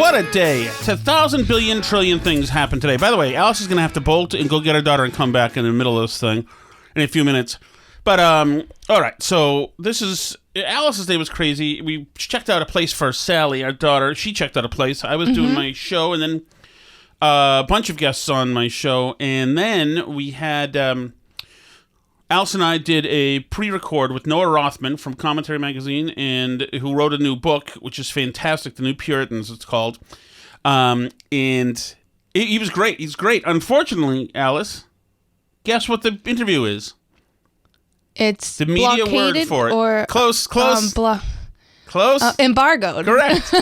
What a day. It's 1,000 billion trillion things happen today. By the way, Alice is going to have to bolt and go get her daughter and come back in the middle of this thing in a few minutes. But, all right, so this is... Alice's day was crazy. We checked out a place for Sally, our daughter. She checked out a place. I was doing my show, and then a bunch of guests on my show. And then we had... Alice and I did a pre-record with Noah Rothman from Commentary Magazine, and who wrote a new book, which is fantastic, The New Puritans, it's called. And he was great. He's great. Unfortunately, Alice, guess what the interview is? It's the media word for it. Or, close. Close. Embargoed. Correct.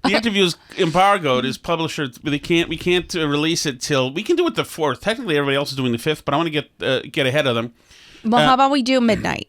The interview is embargoed. His publisher, we can't release it till we can do it the 4th. Technically, everybody else is doing the 5th, but I want to get ahead of them. Well, how about we do midnight?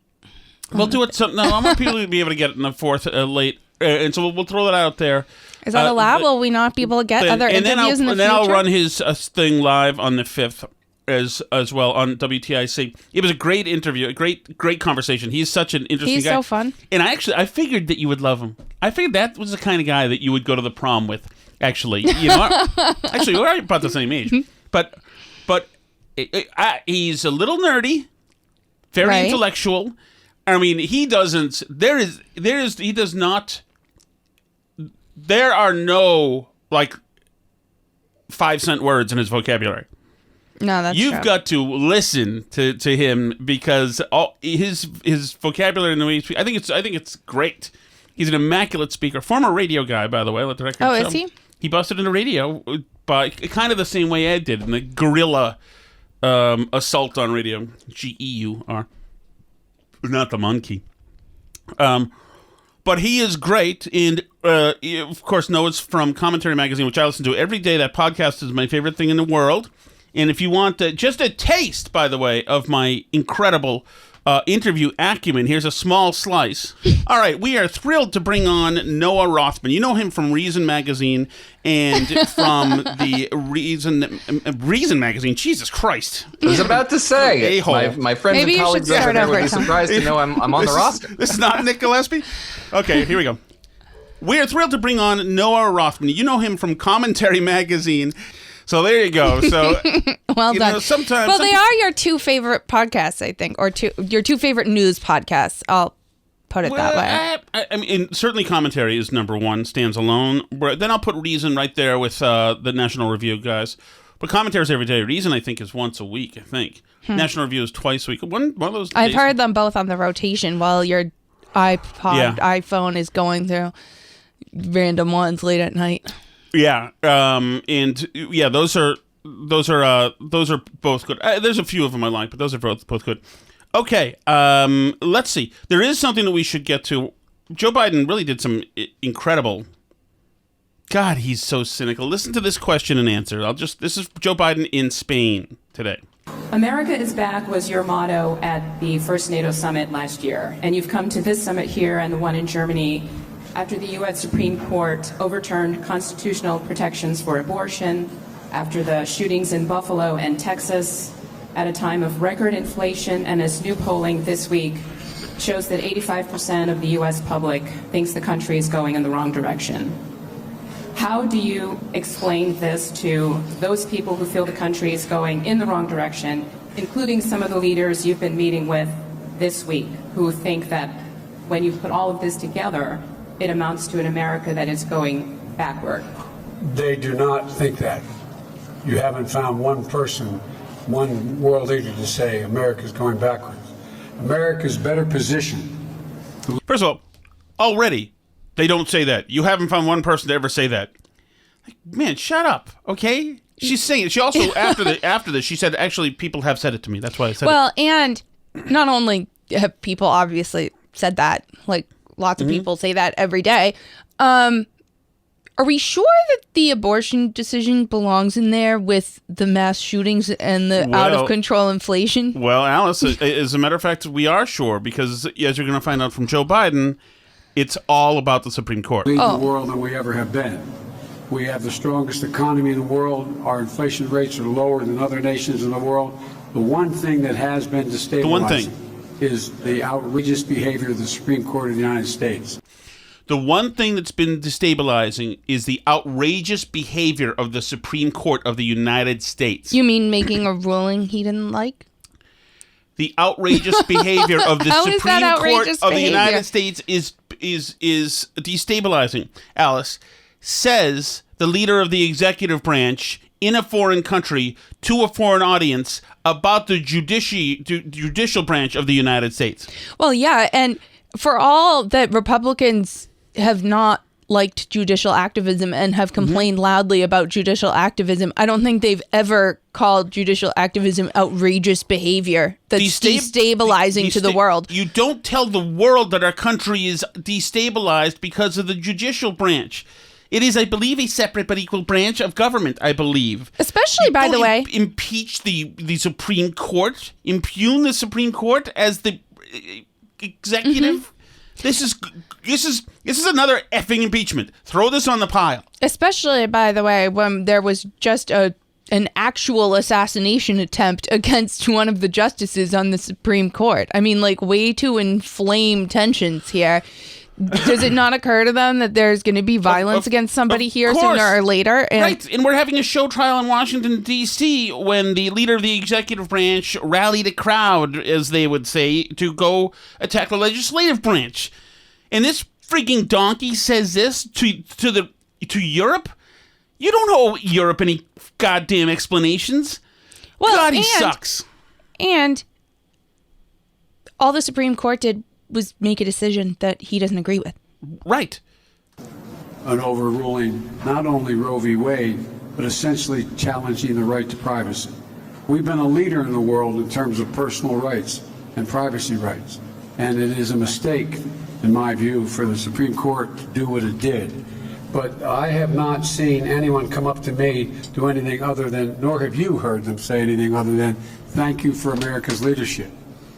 We'll do it. I want people to be able to get it in the 4th late, and so we'll throw that out there. Is that allowed? Will we not be able to get other interviews in the future? And then I'll run his thing live on the 5th. As well on WTIC. It was a great interview, a great conversation. He's such an interesting guy. He's so fun. And I figured that you would love him. I figured that was the kind of guy that you would go to the prom with, actually. Actually, we're about the same age. But he's a little nerdy, very intellectual. I mean, he doesn't, there are no, 5-cent words in his vocabulary. No, that's You've true. got to listen to him because all his vocabulary and the way he speaks, I think it's great. He's an immaculate speaker. Former radio guy, by the way. Let the record show. Is he? He busted into radio by kind of the same way Ed did in the guerrilla assault on radio. GEUR, not the monkey. But he is great, and of course, Noah's from Commentary Magazine, which I listen to every day. That podcast is my favorite thing in the world. And if you want just a taste, by the way, of my incredible interview acumen, here's a small slice. All right, we are thrilled to bring on Noah Rothman. You know him from Reason Magazine and from the Reason Magazine. Jesus Christ. I was about to say, my friends and colleagues over there would be surprised to know I'm on the roster. This is not Nick Gillespie? Okay, here we go. We are thrilled to bring on Noah Rothman. You know him from Commentary Magazine. So there you go. So well done. Sometimes they are your 2 favorite podcasts, I think, or your 2 favorite news podcasts. I'll put it that way. I mean, certainly Commentary is number 1, stands alone. Then I'll put Reason right there with the National Review guys. But Commentary is every day. Reason, I think, is once a week. I think National Review is twice a week. One of those. I've heard them both on the rotation while your iPhone is going through random ones late at night. Yeah, those are both good. There's a few of them I like, but those are both good. Okay, let's see. There is something that we should get to. Joe Biden really did some incredible. God, he's so cynical. Listen to this question and answer. This is Joe Biden in Spain today. America is back was your motto at the first NATO summit last year, and you've come to this summit here and the one in Germany after the U.S. Supreme Court overturned constitutional protections for abortion, after the shootings in Buffalo and Texas, at a time of record inflation, and as new polling this week shows that 85% of the U.S. public thinks the country is going in the wrong direction. How do you explain this to those people who feel the country is going in the wrong direction, including some of the leaders you've been meeting with this week, who think that when you put all of this together, it amounts to an America that is going backward? They do not think that. You haven't found one person, one world leader to say America's going backwards. America's better positioned. First of all, already, they don't say that. You haven't found one person to ever say that. Like, man, shut up, okay? She's saying it. She also, after this, she said, actually, people have said it to me. That's why I said it. Well, and not only have people obviously said that, lots of people say that every day. Are we sure that the abortion decision belongs in there with the mass shootings and the out-of-control inflation? Well, Alice, as a matter of fact, we are sure, because as you're going to find out from Joe Biden, it's all about the Supreme Court. We lead the world than we ever have been. We have the strongest economy in the world. Our inflation rates are lower than other nations in the world. The one thing that has been destabilizing is the outrageous behavior of the Supreme Court of the United States. The one thing that's been destabilizing is the outrageous behavior of the Supreme Court of the United States. You mean making a ruling he didn't like? The outrageous behavior of the Supreme Court of the United States is destabilizing. Alice, says the leader of the executive branch in a foreign country to a foreign audience about the judicial branch of the United States. Well, yeah, and for all that Republicans have not liked judicial activism and have complained loudly about judicial activism, I don't think they've ever called judicial activism outrageous behavior that's destabilizing to the world. You don't tell the world that our country is destabilized because of the judicial branch. It is, I believe, a separate but equal branch of government, I believe. Especially, by the way... Impeach the Supreme Court, impugn the Supreme Court as the executive. This is another effing impeachment. Throw this on the pile. Especially, by the way, when there was just an actual assassination attempt against one of the justices on the Supreme Court. I mean, like, way to inflame tensions here. Does it not occur to them that there's going to be violence against somebody here sooner or later? Right, and we're having a show trial in Washington, D.C. when the leader of the executive branch rallied a crowd, as they would say, to go attack the legislative branch. And this freaking donkey says this to Europe? You don't owe Europe any goddamn explanations. Well, God, he sucks. And all the Supreme Court did was make a decision that he doesn't agree with. Right. An overruling not only Roe v. Wade, but essentially challenging the right to privacy. We've been a leader in the world in terms of personal rights and privacy rights. And it is a mistake, in my view, for the Supreme Court to do what it did. But I have not seen anyone come up to me do anything other than, nor have you heard them say anything other than, thank you for America's leadership.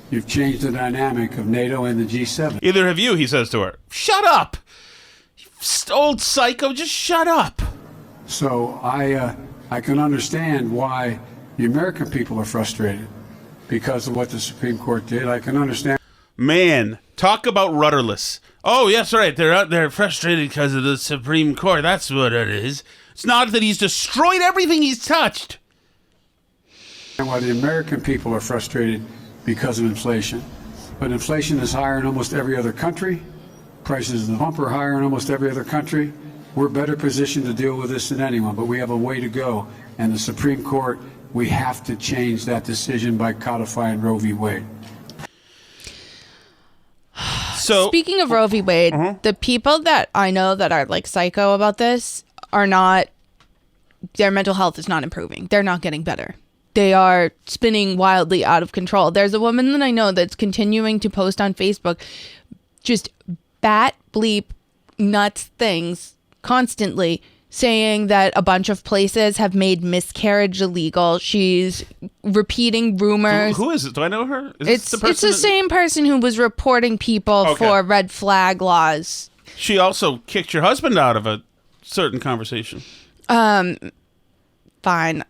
You've changed the dynamic of NATO and the G7. Either have you, he says to her. Shut up! You old psycho, just shut up. So I can understand why the American people are frustrated because of what the Supreme Court did. I can understand. Man, talk about rudderless. Oh, yes, right. They're out there frustrated because of the Supreme Court. That's what it is. It's not that he's destroyed everything he's touched. And why the American people are frustrated because of inflation. But inflation is higher in almost every other country. Prices of the pump are higher in almost every other country. We're better positioned to deal with this than anyone, but we have a way to go. And the Supreme Court, we have to change that decision by codifying Roe v. Wade. So, speaking of Roe v. Wade, the people that I know that are like psycho about this are not, their mental health is not improving. They're not getting better. They are spinning wildly out of control. There's a woman that I know that's continuing to post on Facebook just bat bleep nuts things constantly, saying that a bunch of places have made miscarriage illegal. She's repeating rumors. Who is it? Do I know her? It's the same person who was reporting people for red flag laws. She also kicked your husband out of a certain conversation. Fine.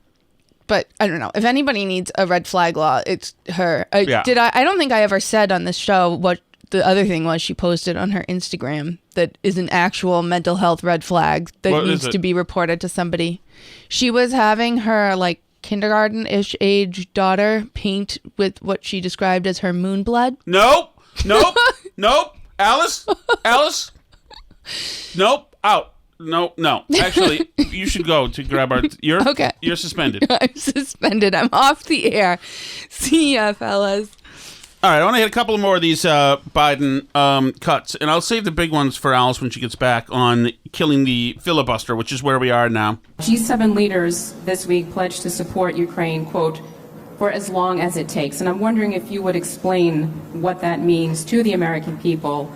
But I don't know. If anybody needs a red flag law, it's her. I don't think I ever said on this show what the other thing was she posted on her Instagram that is an actual mental health red flag that needs to be reported to somebody. She was having her like kindergarten-ish age daughter paint with what she described as her moon blood. Nope. Alice. Nope. Out. No. Actually, you should go to grab our... You're suspended. I'm suspended. I'm off the air. See ya, fellas. All right, I want to hit a couple more of these Biden cuts, and I'll save the big ones for Alice when she gets back on killing the filibuster, which is where we are now. G7 leaders this week pledged to support Ukraine, quote, for as long as it takes. And I'm wondering if you would explain what that means to the American people,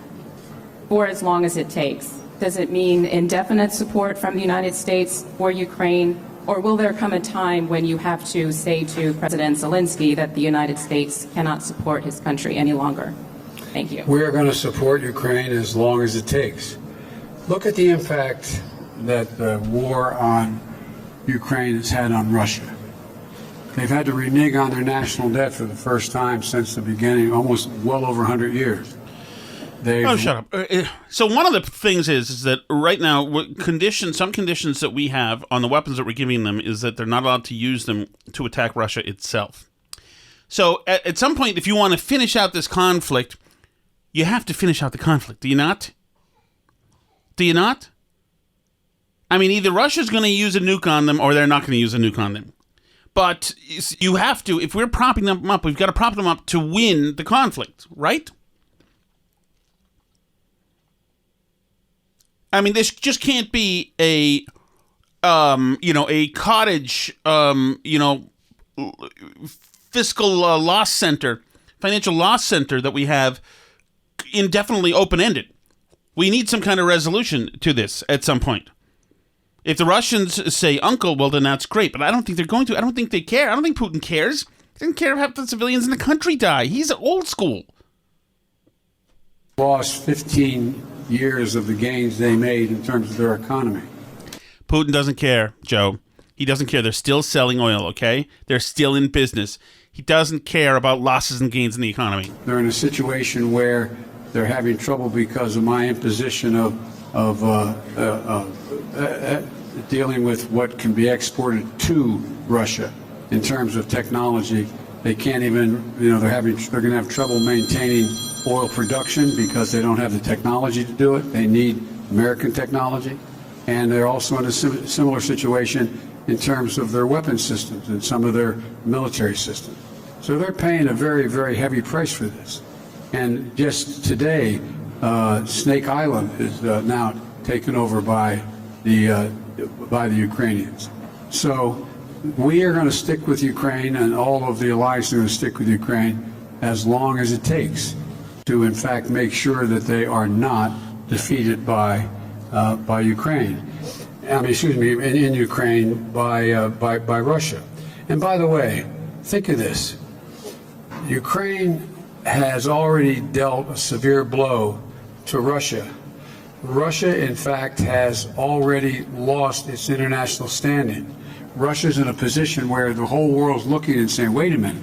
for as long as it takes. Does it mean indefinite support from the United States for Ukraine, or will there come a time when you have to say to President Zelensky that the United States cannot support his country any longer? Thank you. We're going to support Ukraine as long as it takes. Look at the impact that the war on Ukraine has had on Russia. They've had to renege on their national debt for the first time since the beginning, almost well over 100 years. shut up. So one of the things is that right now, some conditions that we have on the weapons that we're giving them is that they're not allowed to use them to attack Russia itself. So at some point, if you want to finish out this conflict, you have to finish out the conflict. Do you not? Do you not? I mean, either Russia's going to use a nuke on them or they're not going to use a nuke on them. But you have to, if we're propping them up, we've got to prop them up to win the conflict, right? I mean, this just can't be a cottage, fiscal loss center, financial loss center that we have indefinitely open-ended. We need some kind of resolution to this at some point. If the Russians say uncle, well, then that's great. But I don't think they're going to. I don't think they care. I don't think Putin cares. He doesn't care if half the civilians in the country die. He's old school. Lost 15 years of the gains they made in terms of their economy. Putin doesn't care, Joe. He doesn't care. They're still selling oil, okay? They're still in business. He doesn't care about losses and gains in the economy. They're in a situation where they're having trouble because of my imposition of dealing with what can be exported to Russia in terms of technology. They can't even, they're going to have trouble maintaining oil production because they don't have the technology to do it. They need American technology. And they're also in a similar situation in terms of their weapon systems and some of their military systems. So they're paying a very, very heavy price for this. And just today, Snake Island is now taken over by the Ukrainians. So we are going to stick with Ukraine, and all of the allies are going to stick with Ukraine as long as it takes to, in fact, make sure that they are not defeated by Ukraine. In Ukraine by Russia. And by the way, think of this: Ukraine has already dealt a severe blow to Russia. Russia, in fact, has already lost its international standing. Russia's in a position where the whole world's looking and saying, wait a minute,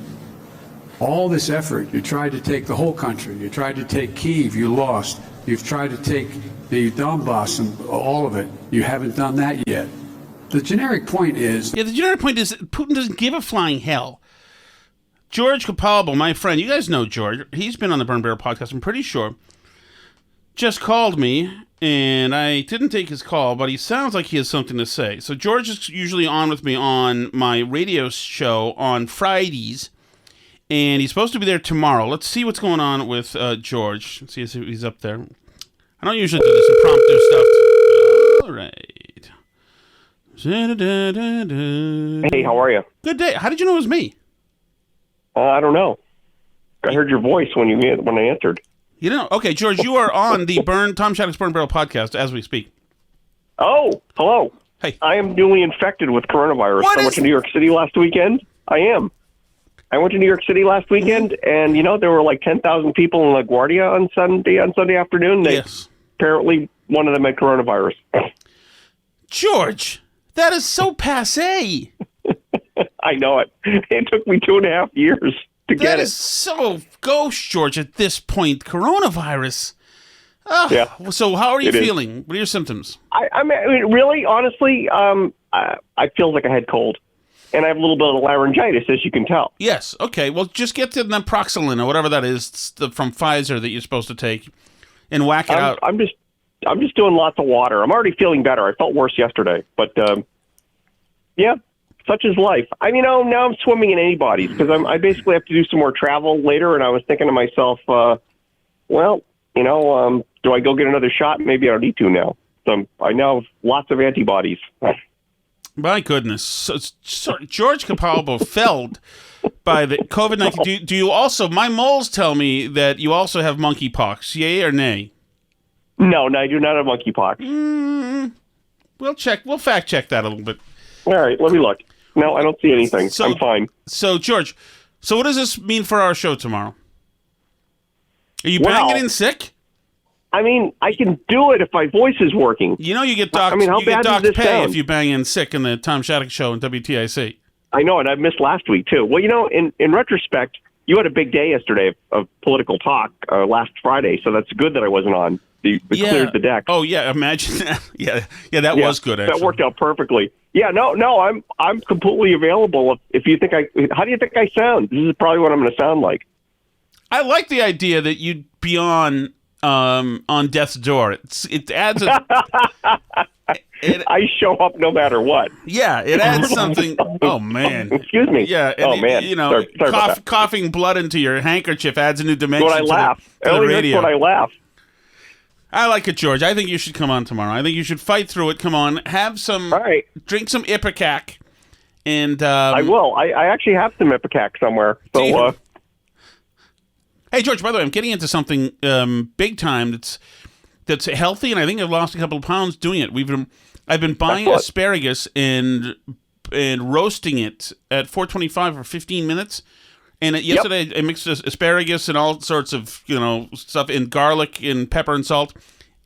all this effort, you tried to take the whole country, you tried to take Kyiv, you lost, you've tried to take the Donbass and all of it, you haven't done that yet. The generic point is... Yeah, the generic point is Putin doesn't give a flying hell. George Capalbo, my friend, you guys know George, he's been on the Burn Barrel podcast, I'm pretty sure, just called me, and I didn't take his call, but he sounds like he has something to say. So George is usually on with me on my radio show on Fridays, and he's supposed to be there tomorrow. Let's see what's going on with George. Let's see if he's up there. I don't usually do this impromptu stuff. All right. Hey, how are you? Good day. How did you know it was me? I don't know. I heard your voice when I answered. You know, okay, George, you are on the Tom Shattuck's Burn Barrel podcast as we speak. Oh, hello. Hey. I am newly infected with coronavirus. I went to New York City last weekend. I went to New York City last weekend, and, there were like 10,000 people in LaGuardia on Sunday afternoon. Yes. Apparently, one of them had coronavirus. George, that is so passé. I know it. It took me 2.5 years. That is so ghost, George, at this point. Coronavirus. Oh, yeah. So how are you feeling? What are your symptoms? I mean, really, honestly, I feel like a head cold. And I have a little bit of laryngitis, as you can tell. Yes. Okay. Well, just get to naproxen or whatever that is from Pfizer that you're supposed to take and whack it out. I'm just doing lots of water. I'm already feeling better. I felt worse yesterday. But, yeah. Such is life. Now I'm swimming in anybody's because I basically have to do some more travel later, and I was thinking to myself, do I go get another shot? Maybe I don't need to now. So I now have lots of antibodies. My goodness. So George Capalbo felled by the COVID-19. Do you also, my moles tell me that you also have monkeypox, yay or nay? No, I do not have monkeypox. We'll fact check that a little bit. All right, let me look. No, I don't see anything. I'm fine. So, George, what does this mean for our show tomorrow? Are you banging in sick? I mean, I can do it if my voice is working. You get docked, pay if you bang in sick in the Tom Shattuck Show on WTIC. I know, and I missed last week, too. Well, in retrospect, you had a big day yesterday of political talk last Friday, so that's good that I wasn't on. You cleared the deck. Oh yeah, imagine that. Yeah, that was good. Actually. That worked out perfectly. Yeah, no, I'm completely available. If you think how do you think I sound? This is probably what I'm going to sound like. I like the idea that you'd be on death's door. It adds a. I show up no matter what. Yeah, it adds something. Oh man, excuse me. Yeah. Oh man, sorry coughing blood into your handkerchief adds a new dimension. When I laugh, to the radio. When I laugh. I like it, George. I think you should come on tomorrow. I think you should fight through it. Come on, have some. All right. Drink some Ipecac, and I will. I actually have some Ipecac somewhere. So. Hey, George. By the way, I'm getting into something big time that's healthy, and I think I've lost a couple of pounds doing it. I've been buying asparagus and roasting it at 425 for 15 minutes. And yesterday I mixed asparagus and all sorts of stuff in garlic and pepper and salt,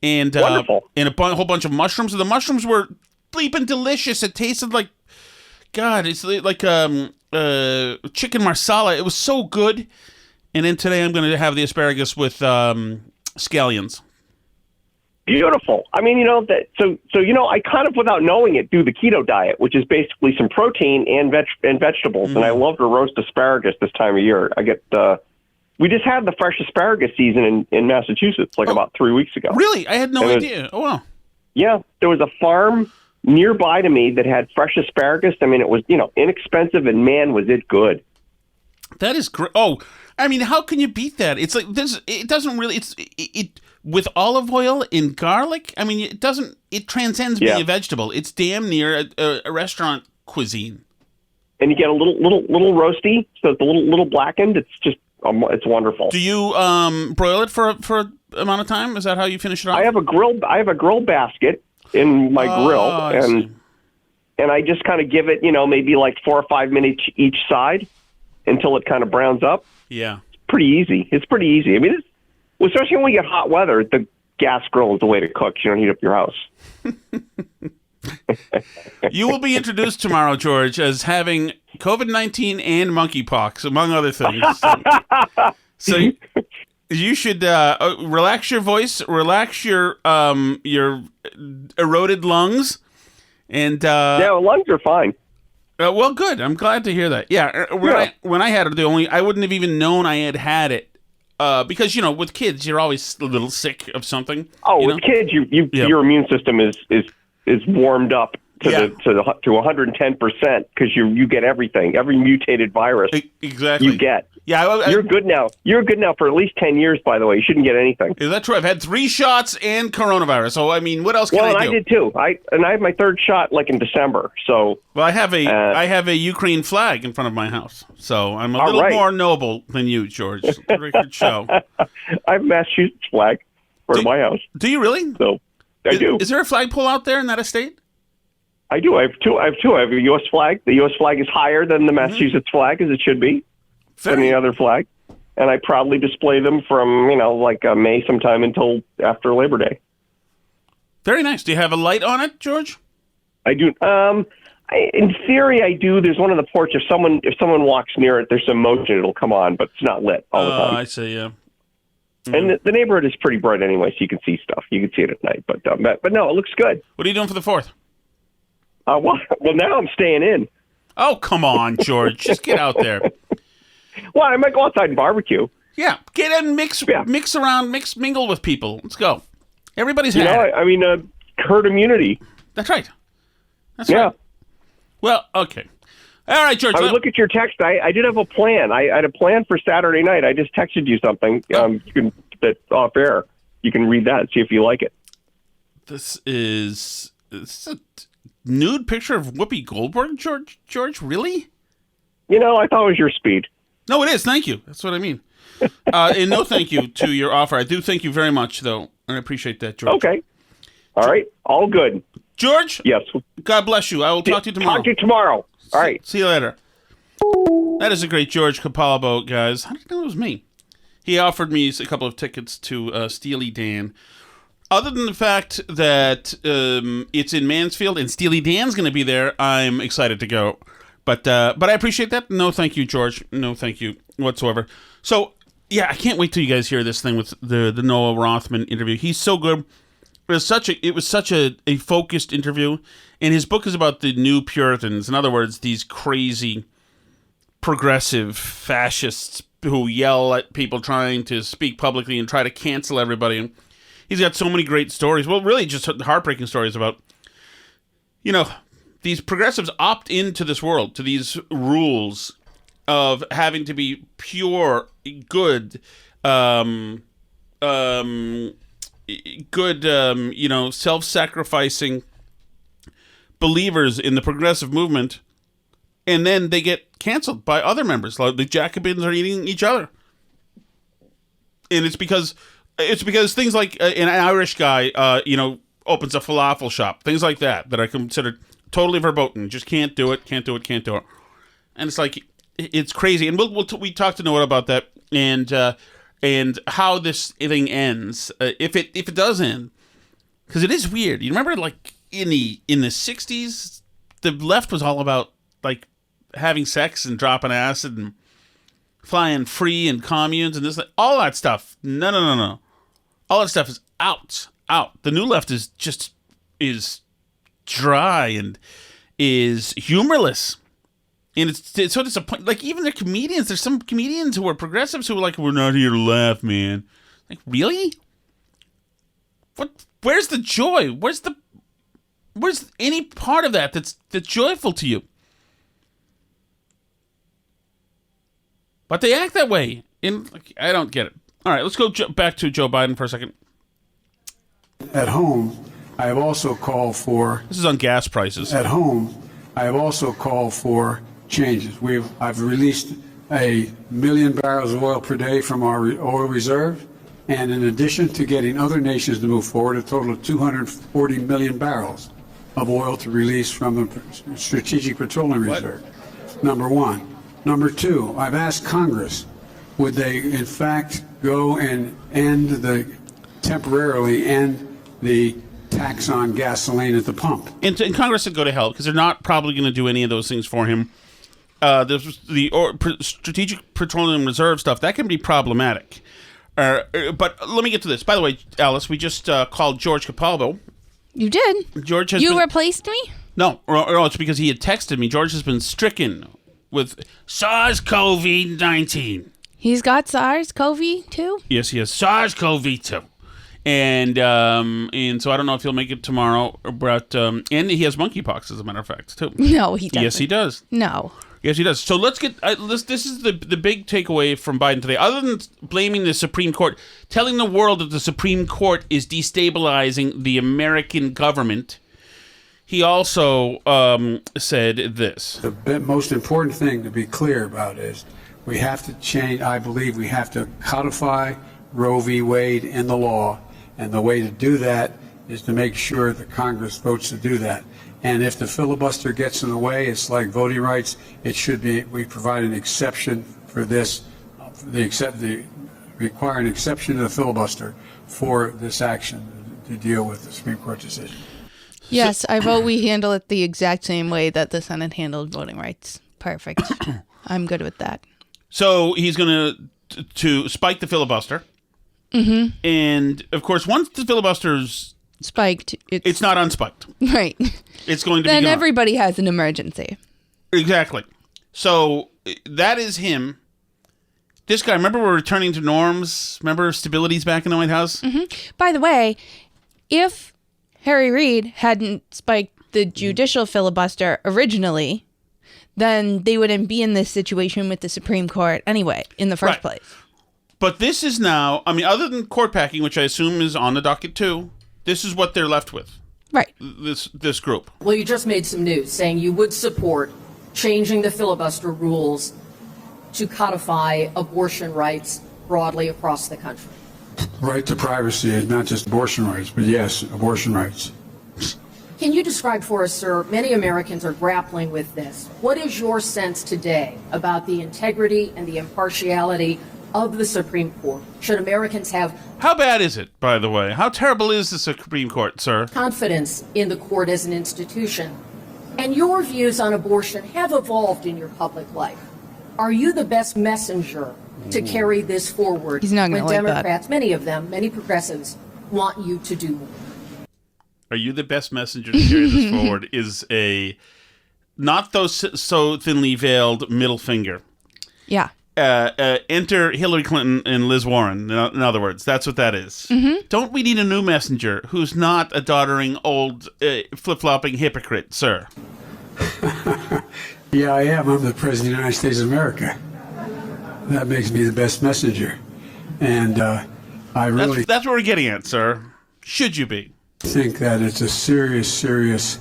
and a whole bunch of mushrooms. And the mushrooms were bleeping delicious. It tasted like it's like chicken marsala. It was so good. And then today I'm going to have the asparagus with scallions. Beautiful. I mean, I kind of, without knowing it, do the keto diet, which is basically some protein and vegetables. And I love to roast asparagus this time of year. We just had the fresh asparagus season in Massachusetts, about 3 weeks ago. Really? I had no idea. Oh, wow. Yeah. There was a farm nearby to me that had fresh asparagus. I mean, it was, inexpensive, and man, was it good. That is great. Oh, I mean, how can you beat that? It's like this. It doesn't really. It with olive oil and garlic. I mean, it doesn't. It transcends being a vegetable. It's damn near a restaurant cuisine. And you get a little roasty, so it's a little blackened. It's just it's wonderful. Do you broil it for amount of time? Is that how you finish it off? I have a grill basket in my grill, and I just kind of give it maybe like 4 or 5 minutes each side until it kind of browns up. Yeah. It's pretty easy. I mean, especially when we get hot weather, the gas grill is the way to cook. You don't heat up your house. You will be introduced tomorrow, George, as having COVID-19 and monkeypox, among other things. So you should relax your voice, relax your eroded lungs, and lungs are fine. Well, good. I'm glad to hear that. Yeah, when I had it, I wouldn't have even known I had it because with kids you're always a little sick of something. Oh, with kids, your immune system is warmed up to 110% because you get everything, every mutated virus. Exactly. You get. Yeah, you're good now. You're good now for at least 10 years. By the way, you shouldn't get anything. Is that true? I've had 3 shots and coronavirus. So I mean, what else can I do? Well, I did too. I had my 3rd shot in December. So I have a Ukraine flag in front of my house. So I'm a little more noble than you, George. Very good show. I have a Massachusetts flag for my house. Do you really? So I do. Is there a flagpole out there in that estate? I do. I have two. I have a U.S. flag. The U.S. flag is higher than the Massachusetts flag, as it should be, than the other flag. And I proudly display them from, May sometime until after Labor Day. Very nice. Do you have a light on it, George? I do. In theory, I do. There's one on the porch. If someone walks near it, there's some motion. It'll come on, but it's not lit all the time. I see, yeah. And the neighborhood is pretty bright anyway, so you can see stuff. You can see it at night. But no, it looks good. What are you doing for the 4th? Well, now I'm staying in. Oh, come on, George. Just get out there. Well, I might go outside and barbecue. Yeah, get in, mix around, mingle with people. Let's go. Everybody's happy. I mean, herd immunity. That's right. Right. Well, okay. All right, George. I was looking at your text. I did have a plan. I had a plan for Saturday night. I just texted you something. You can that's off air. You can read that and see if you like it. This is a nude picture of Whoopi Goldberg, George. Really? I thought it was your speed. No, it is. Thank you. That's what I mean. And no thank you to your offer. I do thank you very much, though, and I appreciate that, George. Okay. All right. All good. George? Yes. God bless you. I will talk to you tomorrow. Talk to you tomorrow. All right. See you later. That is a great George Capalbo, guys. How did you know it was me? He offered me a couple of tickets to Steely Dan. Other than the fact that it's in Mansfield and Steely Dan's going to be there, I'm excited to go. But I appreciate that. No, thank you, George. No, thank you whatsoever. So, yeah, I can't wait till you guys hear this thing with the Noah Rothman interview. He's so good. It was such a focused interview, and his book is about the new Puritans. In other words, these crazy progressive fascists who yell at people trying to speak publicly and try to cancel everybody. And he's got so many great stories. Well, really just heartbreaking stories about, these progressives opt into this world, to these rules of having to be pure, good, self-sacrificing believers in the progressive movement, and then they get canceled by other members. Like the Jacobins are eating each other, and it's because things like an Irish guy, opens a falafel shop, things like that are considered totally verboten. Just can't do it. And it's like, it's crazy. And we talked to Noah about that, and how this thing ends, if it does end, because it is weird. You remember, like in the 60s, the left was all about like having sex and dropping acid and flying free and communes and this, all that stuff. No. All that stuff is out. The new left is dry and is humorless. And it's so disappointing. Like, even the comedians, there's some comedians who are progressives who are like, we're not here to laugh, man. Like, really? Where's the joy? Where's any part of that that's joyful to you? But they act that way. And I don't get it. All right, let's go back to Joe Biden for a second. At home, I have also called for... This is on gas prices. At home, I have also called for changes. I've released 1 million barrels of oil per day from our oil reserve, and in addition to getting other nations to move forward, a total of 240 million barrels of oil to release from the Strategic Petroleum Reserve. Number one. Number two, I've asked Congress, would they in fact go and temporarily end the tax on gasoline at the pump? And Congress would go to hell, because they're not probably going to do any of those things for him. The Strategic Petroleum Reserve stuff, that can be problematic. But let me get to this. By the way, Alice, we just called George Capalbo. You did? George has replaced me? No, it's because he had texted me. George has been stricken with SARS-CoV-19. He's got SARS-CoV-2? Yes, he has SARS-CoV-2. And so I don't know if he'll make it tomorrow, but and he has monkeypox, as a matter of fact, too. No, he doesn't. Yes, he does. No. Yes, he does. So let's get this is the big takeaway from Biden today. Other than blaming the Supreme Court, telling the world that the Supreme Court is destabilizing the American government, he also said this. The most important thing to be clear about is we have to change. I believe we have to codify Roe v. Wade in the law. And the way to do that is to make sure the Congress votes to do that. And if the filibuster gets in the way, it's like voting rights. It should be, we provide an exception for this, require an exception to the filibuster for this action to deal with the Supreme Court decision. Yes, I vote we handle it the exact same way that the Senate handled voting rights. Perfect. I'm good with that. So he's going to spike the filibuster. Mm-hmm. And, of course, once the filibuster's spiked, it's not unspiked. Right. It's going to be then gone. Everybody has an emergency. Exactly. So that is him. This guy, remember we're returning to norms? Remember stability's back in the White House? Mm-hmm. By the way, if Harry Reid hadn't spiked the judicial filibuster originally, then they wouldn't be in this situation with the Supreme Court anyway, in the first place. But this is now, I mean, other than court packing, which I assume is on the docket too, this is what they're left with. Right. This group. Well, you just made some news saying you would support changing the filibuster rules to codify abortion rights broadly across the country. Right to privacy is not just abortion rights, but yes, abortion rights. Can you describe for us, sir, many Americans are grappling with this. What is your sense today about the integrity and the impartiality of the Supreme Court? Should Americans have... How bad is it, by the way? How terrible is the Supreme Court, sir? ...confidence in the court as an institution and your views on abortion have evolved in your public life. Are you the best messenger to carry this forward? He's not going to like Democrats, many of them, many progressives, want you to do more? Are you the best messenger to carry this forward is a not so thinly veiled middle finger. Yeah. Enter Hillary Clinton and Liz Warren. In other words, that's what that is. Mm-hmm. Don't we need a new messenger who's not a doddering old flip-flopping hypocrite, sir? Yeah, I am. I'm the President of the United States of America. That makes me the best messenger. And I really... That's what we're getting at, sir. Should you be? Think that it's a serious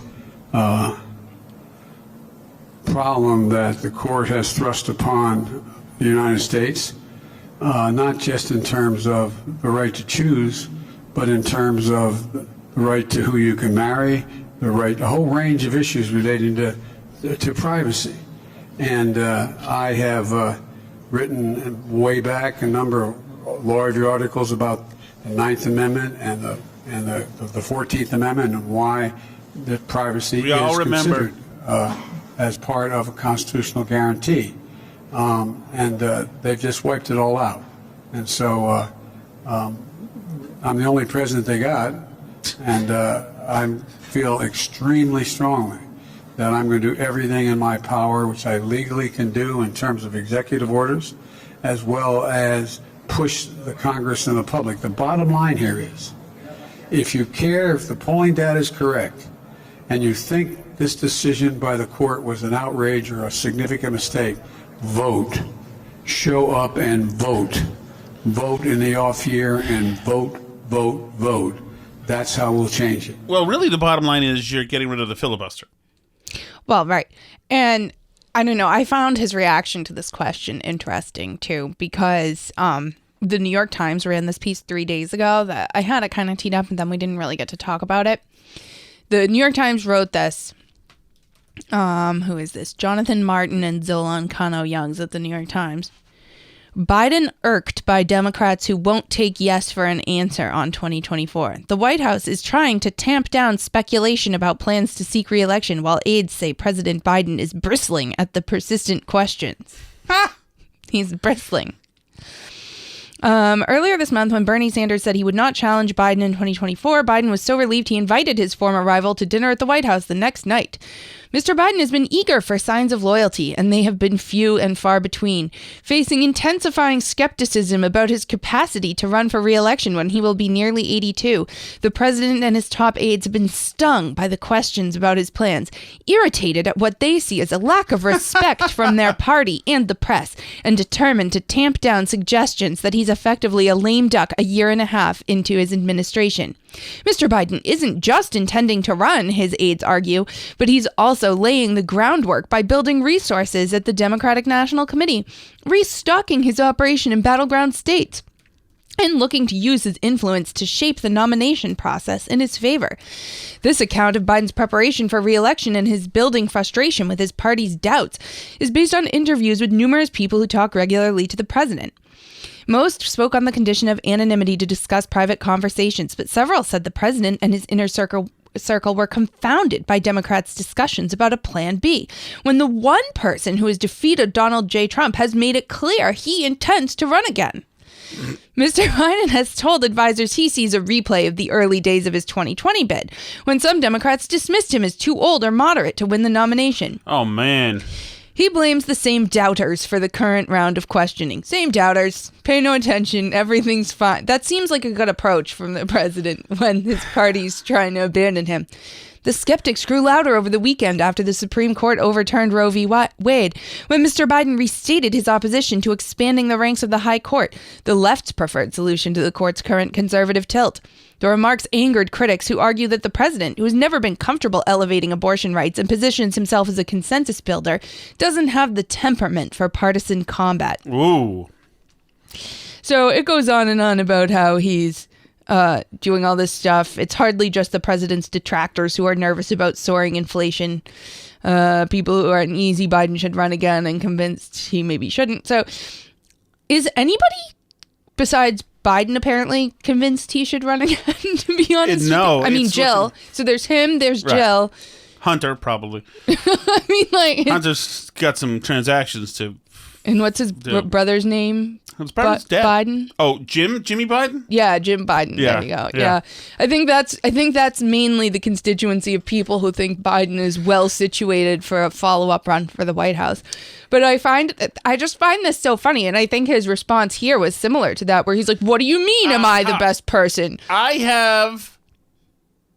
problem that the court has thrust upon the United States, not just in terms of the right to choose, but in terms of the right to who you can marry, a whole range of issues relating to privacy. And I have written way back a number of law review articles about the Ninth Amendment and the 14th Amendment and why the privacy is considered as part of a constitutional guarantee. And they've just wiped it all out. And so I'm the only president they got, and I feel extremely strongly that I'm going to do everything in my power, which I legally can do in terms of executive orders, as well as push the Congress and the public. The bottom line here is, if you care, if the polling data is correct, and you think this decision by the court was an outrage or a significant mistake, vote. Show up and vote. Vote in the off year and vote. That's how we'll change it. Well, really, the bottom line is you're getting rid of the filibuster. Well, right. And I don't know. I found his reaction to this question interesting, too, because the New York Times ran this piece 3 days ago that I had it kind of teed up, and then we didn't really get to talk about it. The New York Times wrote this. Who is this? Jonathan Martin and Zolan Kano-Youngs at the New York Times. Biden irked by Democrats who won't take yes for an answer on 2024. The White House is trying to tamp down speculation about plans to seek re-election, while aides say President Biden is bristling at the persistent questions. He's bristling. Earlier this month, when Bernie Sanders said he would not challenge Biden in 2024, Biden was so relieved he invited his former rival to dinner at the White House the next night. Mr. Biden has been eager for signs of loyalty, and they have been few and far between, facing intensifying skepticism about his capacity to run for re-election when he will be nearly 82. The president and his top aides have been stung by the questions about his plans, irritated at what they see as a lack of respect from their party and the press, and determined to tamp down suggestions that he's effectively a lame duck a year and a half into his administration. Mr. Biden isn't just intending to run, his aides argue, but he's also laying the groundwork by building resources at the Democratic National Committee, restocking his operation in battleground states, and looking to use his influence to shape the nomination process in his favor. This account of Biden's preparation for re-election and his building frustration with his party's doubts is based on interviews with numerous people who talk regularly to the president. Most spoke on the condition of anonymity to discuss private conversations, but several said the president and his inner circle were confounded by Democrats' discussions about a plan B, when the one person who has defeated Donald J. Trump has made it clear he intends to run again. Mr. Biden has told advisors he sees a replay of the early days of his 2020 bid, when some Democrats dismissed him as too old or moderate to win the nomination. Oh, man. He blames the same doubters for the current round of questioning. Same doubters. Pay no attention. Everything's fine. That seems like a good approach from the president when his party's trying to abandon him. The skeptics grew louder over the weekend after the Supreme Court overturned Roe v. Wade, when Mr. Biden restated his opposition to expanding the ranks of the high court, the left's preferred solution to the court's current conservative tilt. The remarks angered critics who argue that the president, who has never been comfortable elevating abortion rights and positions himself as a consensus builder, doesn't have the temperament for partisan combat. Ooh. So it goes on and on about how he's doing all this stuff. It's hardly just the president's detractors who are nervous about soaring inflation. People who are uneasy Biden should run again and convinced he maybe shouldn't. So is anybody besides Biden apparently convinced he should run again, to be honest? No. I mean, Jill. So there's him, there's Jill. Hunter, probably. I mean, like... Hunter's got some transactions to... And what's his brother's name? His brother's dad. Biden? Oh, Jimmy Biden? Yeah, Jim Biden. Yeah, there you go. Yeah. I think that's mainly the constituency of people who think Biden is well situated for a follow-up run for the White House. But I just find this so funny, and I think his response here was similar to that, where he's like, "What do you mean? Am I the best person?" I have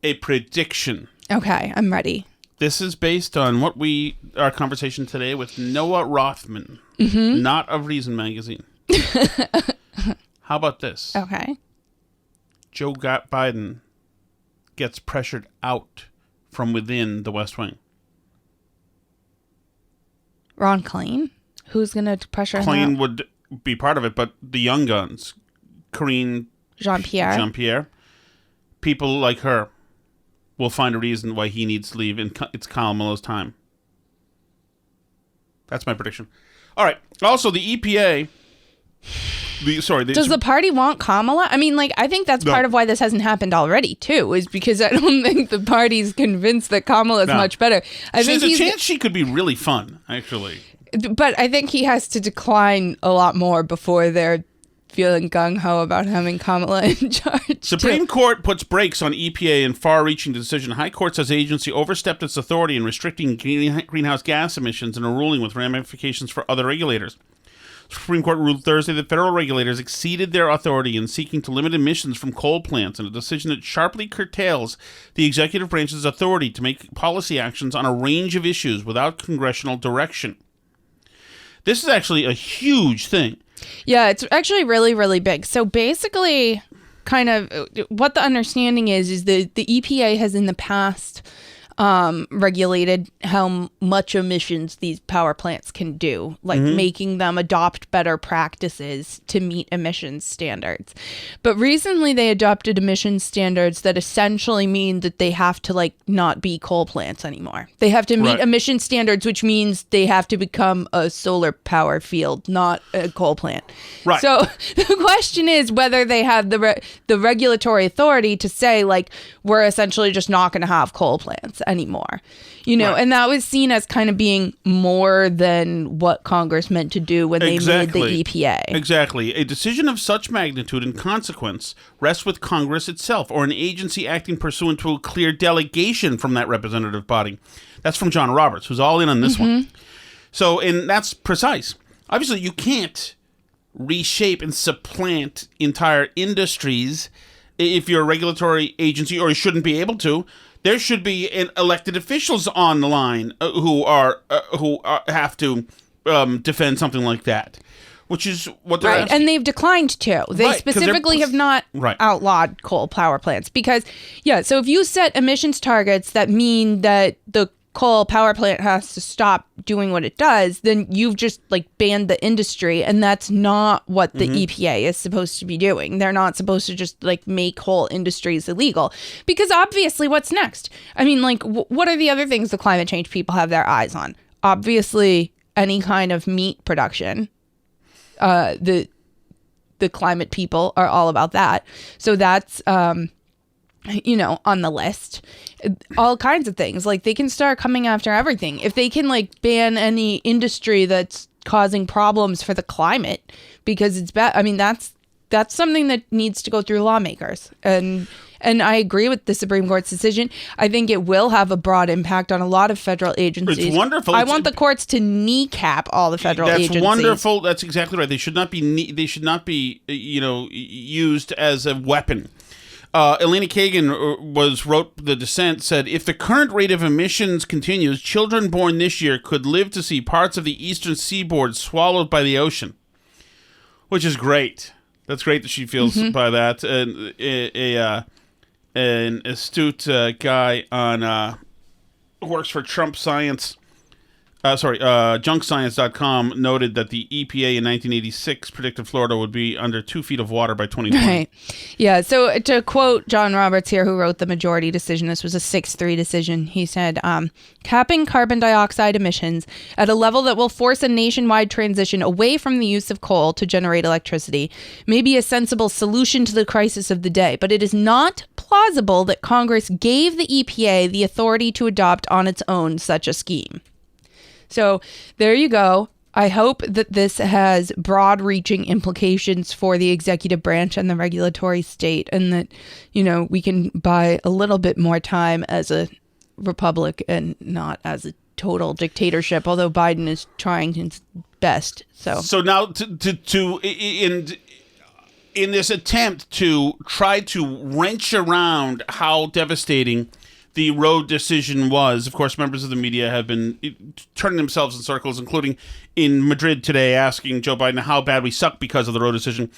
a prediction. Okay, I'm ready. This is based on our conversation today with Noah Rothman, not of Reason Magazine. How about this? Okay. Joe Biden gets pressured out from within the West Wing. Ron Klain? Who's going to pressure him out? Klain would be part of it, but the young guns, Karine Jean-Pierre, people like her will find a reason why he needs to leave, and it's Kyle Miller's time. That's my prediction. All right. Also, the EPA... Does the party want Kamala? I mean, like, I think that's part of why this hasn't happened already, too, is because I don't think the party's convinced that Kamala is much better. There's a chance she could be really fun, actually. But I think he has to decline a lot more before they're feeling gung-ho about having Kamala in charge. Supreme Court puts brakes on EPA in far-reaching decision. High Court says agency overstepped its authority in restricting greenhouse gas emissions in a ruling with ramifications for other regulators. Supreme Court ruled Thursday that federal regulators exceeded their authority in seeking to limit emissions from coal plants in a decision that sharply curtails the executive branch's authority to make policy actions on a range of issues without congressional direction. This is actually a huge thing. Yeah, it's actually really, really big. So basically, kind of what the understanding is that the EPA has in the past regulated how much emissions these power plants can do, like making them adopt better practices to meet emissions standards. But recently they adopted emissions standards that essentially mean that they have to like not be coal plants anymore. They have to meet emission standards, which means they have to become a solar power field, not a coal plant. Right. So the question is whether they have the regulatory authority to say, like, we're essentially just not going to have coal plants anymore, and that was seen as kind of being more than what Congress meant to do when they made the EPA. Exactly. A decision of such magnitude and consequence rests with Congress itself or an agency acting pursuant to a clear delegation from that representative body. That's from John Roberts, who's all in on this one. So, and that's precise. Obviously, you can't reshape and supplant entire industries if you're a regulatory agency, or you shouldn't be able to. There should be elected officials on the line who have to defend something like that, which is what they're asking. And they've declined to. They specifically have not outlawed coal power plants because, so if you set emissions targets that mean that the coal power plant has to stop doing what it does, then you've just like banned the industry, and that's not what the EPA is supposed to be doing. They're not supposed to just like make whole industries illegal, because obviously what's next? I mean, like what are the other things the climate change people have their eyes on? Obviously any kind of meat production. The climate people are all about that. So that's on the list. All kinds of things. Like, they can start coming after everything. If they can, like, ban any industry that's causing problems for the climate because it's bad. I mean, that's something that needs to go through lawmakers. And I agree with the Supreme Court's decision. I think it will have a broad impact on a lot of federal agencies. It's wonderful. I want the courts to kneecap all the federal agencies. That's wonderful. That's exactly right. They should not be used as a weapon. Elena Kagan wrote the dissent, said, if the current rate of emissions continues, children born this year could live to see parts of the eastern seaboard swallowed by the ocean, which is great. That's great that she feels by that. An astute guy on who works for Trump Science. JunkScience.com noted that the EPA in 1986 predicted Florida would be under 2 feet of water by 2020. Right. Yeah. So to quote John Roberts here, who wrote the majority decision, this was a 6-3 decision. He said, capping carbon dioxide emissions at a level that will force a nationwide transition away from the use of coal to generate electricity may be a sensible solution to the crisis of the day, but it is not plausible that Congress gave the EPA the authority to adopt on its own such a scheme. So there you go. I hope that this has broad-reaching implications for the executive branch and the regulatory state, and that, we can buy a little bit more time as a republic and not as a total dictatorship, although Biden is trying his best. So now in this attempt to try to wrench around how devastating the Roe decision was, of course, members of the media have been turning themselves in circles, including in Madrid today, asking Joe Biden how bad we suck because of the Roe decision.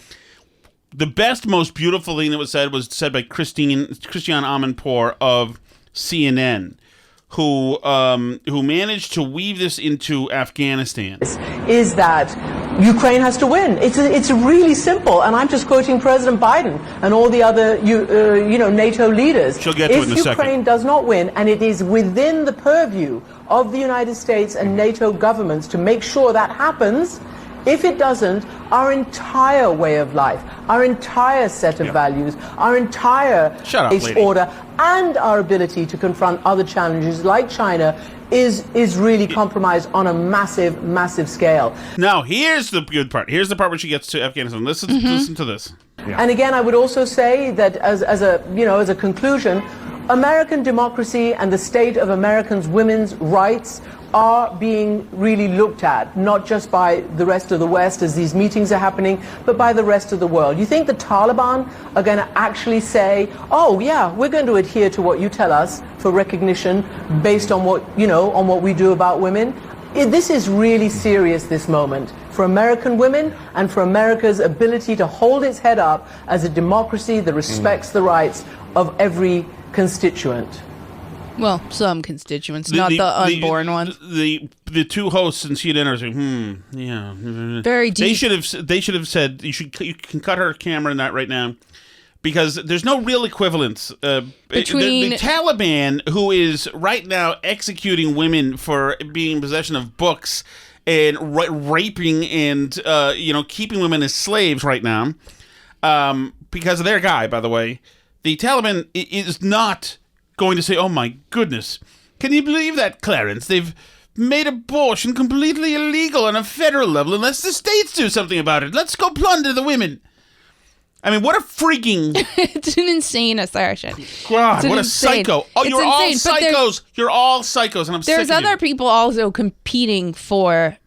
The best, most beautiful thing that was said by Christiane Amanpour of CNN, who managed to weave this into Afghanistan. Is that Ukraine has to win. It's really simple, and I'm just quoting President Biden and all the other NATO leaders. She'll get to it in a second. If Ukraine does not win, and it is within the purview of the United States and NATO governments to make sure that happens, if it doesn't, our entire way of life, our entire set of values, our entire order, and our ability to confront other challenges like China is really compromised on a massive, massive scale. Now, here's the good part. Here's the part where she gets to Afghanistan. Listen to this. Yeah. And again, I would also say that as a conclusion, American democracy and the state of Americans' women's rights are being really looked at, not just by the rest of the West as these meetings are happening, but by the rest of the world. You think the Taliban are going to actually say, oh yeah, we're going to adhere to what you tell us for recognition based on what we do about women? This is really serious, this moment, for American women and for America's ability to hold its head up as a democracy that respects the rights of every constituent. Well, some constituents, not the unborn ones. The two hosts in CNN are saying, yeah, very deep. They should have said you can cut her camera in that right now, because there's no real equivalence between the Taliban, who is right now executing women for being in possession of books and raping and keeping women as slaves right now, because of their guy. By the way, the Taliban is not going to say, oh my goodness, can you believe that, Clarence? They've made abortion completely illegal on a federal level unless the states do something about it. Let's go plunder the women. I mean, what a freaking... It's an insane assertion. God, what a psycho. Oh, you're all psychos. You're all psychos, and I'm sick of you. There's other people also competing for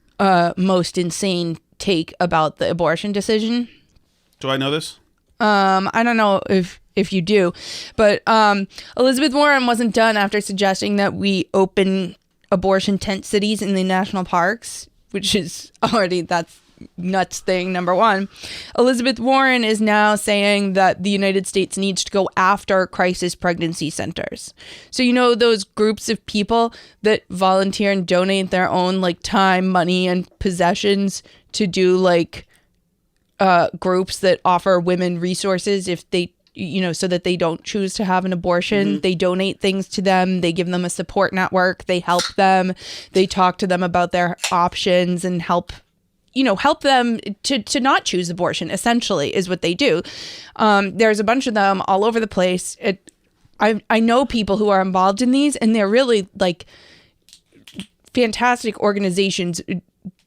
most insane take about the abortion decision. Do I know this? I don't know if you do, but Elizabeth Warren wasn't done after suggesting that we open abortion tent cities in the national parks, which is already, that's nuts thing number one. Elizabeth Warren is now saying that the United States needs to go after crisis pregnancy centers. So those groups of people that volunteer and donate their own time, money, and possessions to do groups that offer women resources if they so that they don't choose to have an abortion. Mm-hmm. They donate things to them. They give them a support network. They help them. They talk to them about their options and help them to not choose abortion, essentially, is what they do. There's a bunch of them all over the place. I know people who are involved in these, and they're really fantastic organizations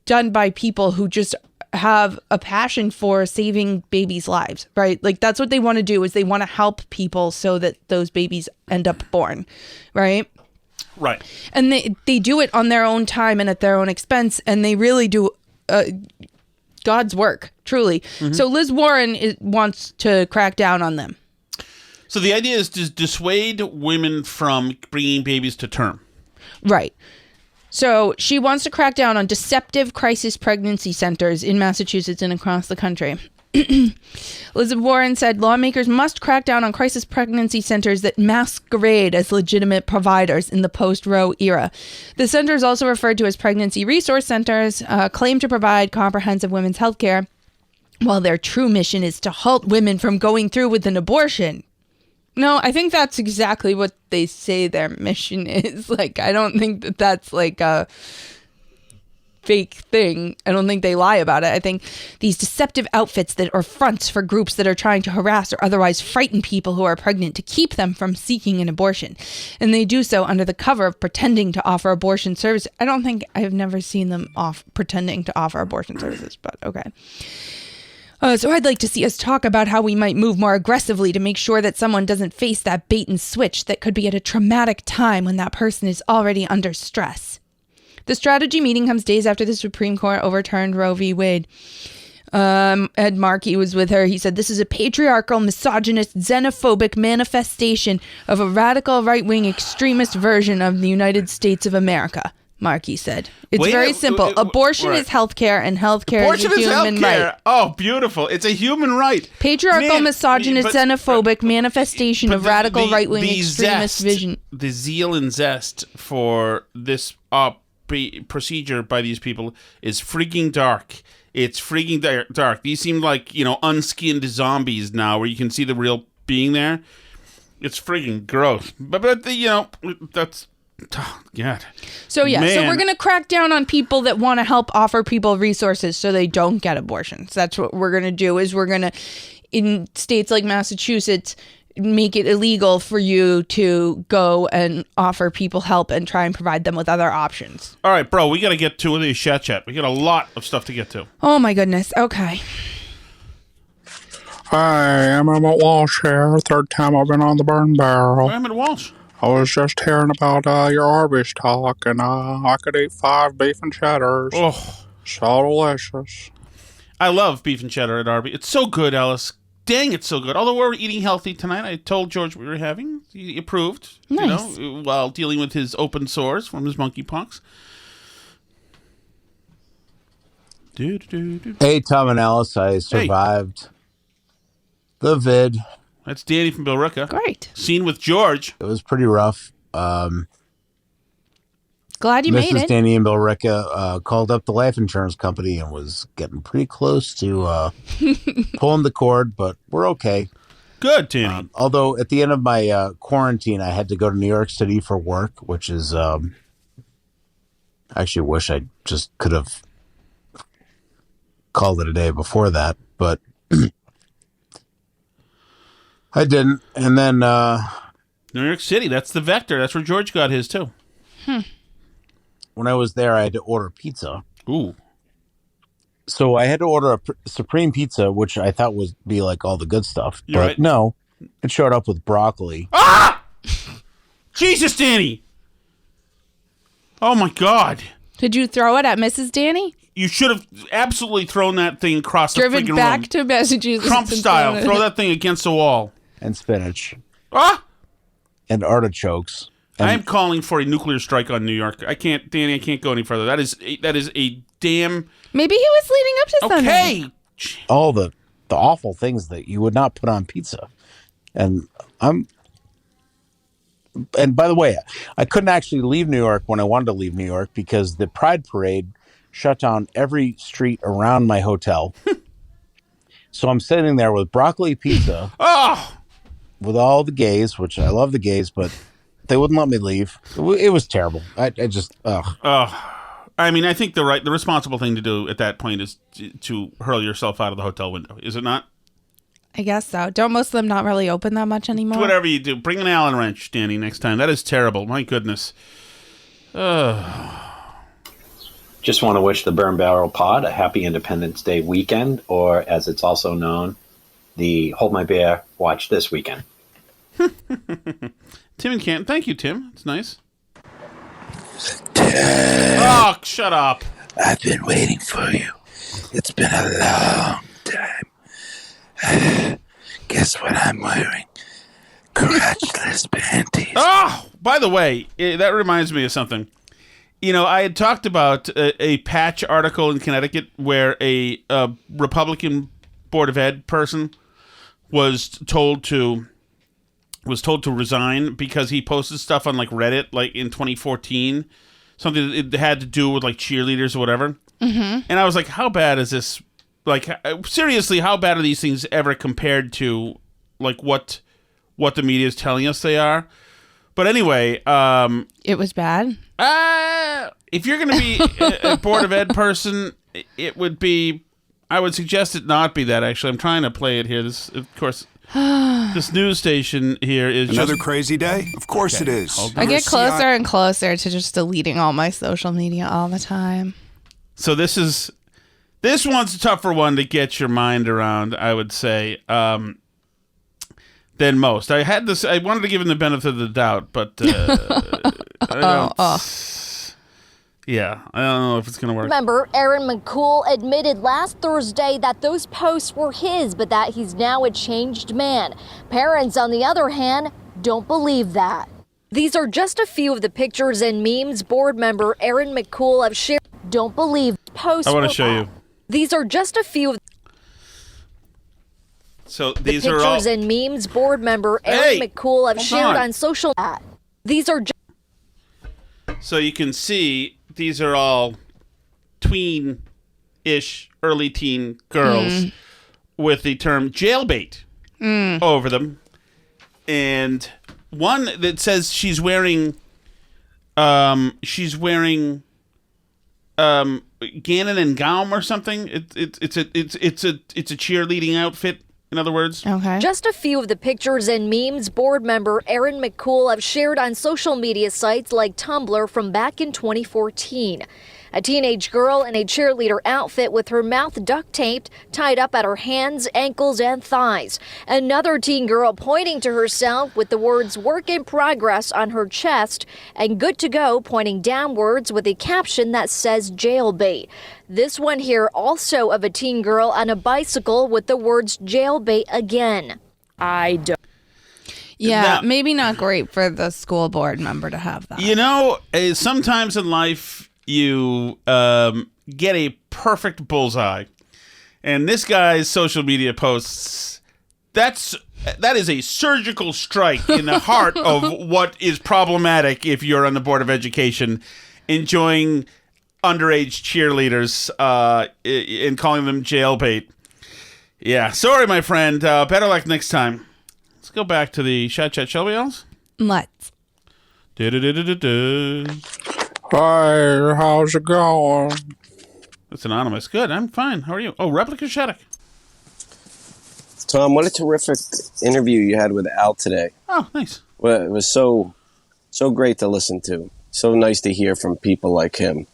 done by people who just have a passion for saving babies' lives, right? That's what they want to do, is they want to help people so that those babies end up born, right? Right. And they do it on their own time and at their own expense, and they really do God's work, truly. Mm-hmm. So Liz Warren wants to crack down on them. So the idea is to dissuade women from bringing babies to term. Right. So she wants to crack down on deceptive crisis pregnancy centers in Massachusetts and across the country. Elizabeth Warren said lawmakers must crack down on crisis pregnancy centers that masquerade as legitimate providers in the post-Roe era. The centers, also referred to as pregnancy resource centers, claim to provide comprehensive women's health care, while their true mission is to halt women from going through with an abortion. No, I think that's exactly what they say their mission is. I don't think that that's fake thing. I don't think they lie about it. I think these deceptive outfits that are fronts for groups that are trying to harass or otherwise frighten people who are pregnant to keep them from seeking an abortion. And they do so under the cover of pretending to offer abortion service. I've never seen them pretending to offer abortion services, but okay. So I'd like to see us talk about how we might move more aggressively to make sure that someone doesn't face that bait and switch that could be at a traumatic time when that person is already under stress. The strategy meeting comes days after the Supreme Court overturned Roe v. Wade. Ed Markey was with her. He said, "This is a patriarchal, misogynist, xenophobic manifestation of a radical right-wing extremist version of the United States of America," Markey said. It's very simple. Abortion is healthcare, and healthcare is a human right. Oh, beautiful. It's a human right. Patriarchal, misogynist, xenophobic manifestation of radical right-wing extremist vision. The zeal and zest for this procedure by these people is freaking dark. It's freaking dark. These seem like, unskinned zombies now where you can see the real being there. It's freaking gross. But that's... Oh, God. So we're going to crack down on people that want to help offer people resources so they don't get abortions. That's what we're going to do, is we're going to, in states like Massachusetts, make it illegal for you to go and offer people help and try and provide them with other options. All right, bro, we got to get to the chat. We got a lot of stuff to get to. Oh, my goodness. Okay. Hi, I'm Emmett Walsh here. Third time I've been on the burn barrel. Emmett Walsh. I was just hearing about your Arby's talk, and I could eat 5 beef and cheddars. Oh. So delicious. I love beef and cheddar at Arby's. It's so good, Alice. Dang, it's so good. Although we're eating healthy tonight, I told George we were having. He approved, nice. While dealing with his open sores from his monkeypox. Hey, Tom and Alice, I survived the vid. That's Danny from Billerica. Great. Scene with George. It was pretty rough. Glad you made it. Mrs. Danny in Billerica called up the life insurance company and was getting pretty close to pulling the cord, but we're okay. Good, Danny. Although at the end of my quarantine, I had to go to New York City for work, which is... I actually wish I just could have called it a day before that, but I didn't. And then... New York City, that's the vector. That's where George got his, too. When I was there, I had to order pizza. Ooh. So I had to order a Supreme pizza, which I thought would be like all the good stuff. You're but right. No, it showed up with broccoli. Ah! Jesus, Danny! Oh, my God. Did you throw it at Mrs. Danny? You should have absolutely thrown that thing across the freaking room. Driven back to Massachusetts. Trump style. Throw that thing against the wall. And spinach. Ah! And artichokes. I am calling for a nuclear strike on New York. I can't go any further. That is a damn... Maybe he was leading up to something. Okay. All the awful things that you would not put on pizza. And by the way, I couldn't actually leave New York when I wanted to leave New York because the Pride Parade shut down every street around my hotel. So I'm sitting there with broccoli pizza. Oh! With all the gays, which I love the gays, but they wouldn't let me leave. It was terrible. I just, I mean, I think the responsible thing to do at that point is to hurl yourself out of the hotel window. Is it not? I guess so. Don't most of them not really open that much anymore? Do whatever you do. Bring an Allen wrench, Danny, next time. That is terrible. My goodness. Just want to wish the Burn Barrel Pod a happy Independence Day weekend, or as it's also known, the Hold My Beer, Watch This weekend. Tim and Canton. Thank you, Tim. It's nice. Tim. Oh, shut up. I've been waiting for you. It's been a long time. Guess what I'm wearing? Crotchless panties. Oh, by the way, that reminds me of something. I had talked about a patch article in Connecticut where a Republican Board of Ed person was told to resign because he posted stuff on like Reddit like in 2014, something that it had to do with like cheerleaders or whatever. Mm-hmm. And I was like, how bad is this? Like, seriously, how bad are these things ever compared to like what the media is telling us they are? But anyway, it was bad. if you're going to be a Board of Ed person, it would be, I would suggest it not be that, actually. I'm trying to play it here. This, of course, this news station here is another crazy day? Of course it is. I get closer and closer to just deleting all my social media all the time. So this one's a tougher one to get your mind around, I would say, than most. I wanted to give him the benefit of the doubt, but yeah, I don't know if it's going to work. Remember, Aaron McCool admitted last Thursday that those posts were his, but that he's now a changed man. Parents, on the other hand, don't believe that. These are just a few of the pictures and memes board member Aaron McCool have shared. Don't believe posts. I want to show you. These are just a few of the pictures and memes board member Aaron McCool have shared on social. These are. So you can see these are all tween-ish, early teen girls with the term jailbait over them, and one that says she's wearing Gannon and Gaum or something. It's a cheerleading outfit. In other words, okay. Just a few of the pictures and memes board member Aaron McCool have shared on social media sites like Tumblr from back in 2014. A teenage girl in a cheerleader outfit with her mouth duct taped, tied up at her hands, ankles, and thighs. Another teen girl pointing to herself with the words "work in progress" on her chest, and "good to go" pointing downwards with a caption that says jailbait. This one here also of a teen girl on a bicycle with the words jailbait again. I don't. Yeah, Now, maybe not great for the school board member to have that. You know, sometimes in life you get a perfect bullseye, and this guy's social media posts, that is a surgical strike in the heart of what is problematic if you're on the Board of Education enjoying underage cheerleaders and calling them jailbait. Yeah, sorry, my friend. Better luck next time. Let's go back to the chat, shall we, Alice? Let's. Hey, how's it going? That's anonymous. Good, I'm fine. How are you? Oh, Replica Shattuck. Tom, what a terrific interview you had with Al today. Oh, nice. Well, it was so great to listen to. So nice to hear from people like him.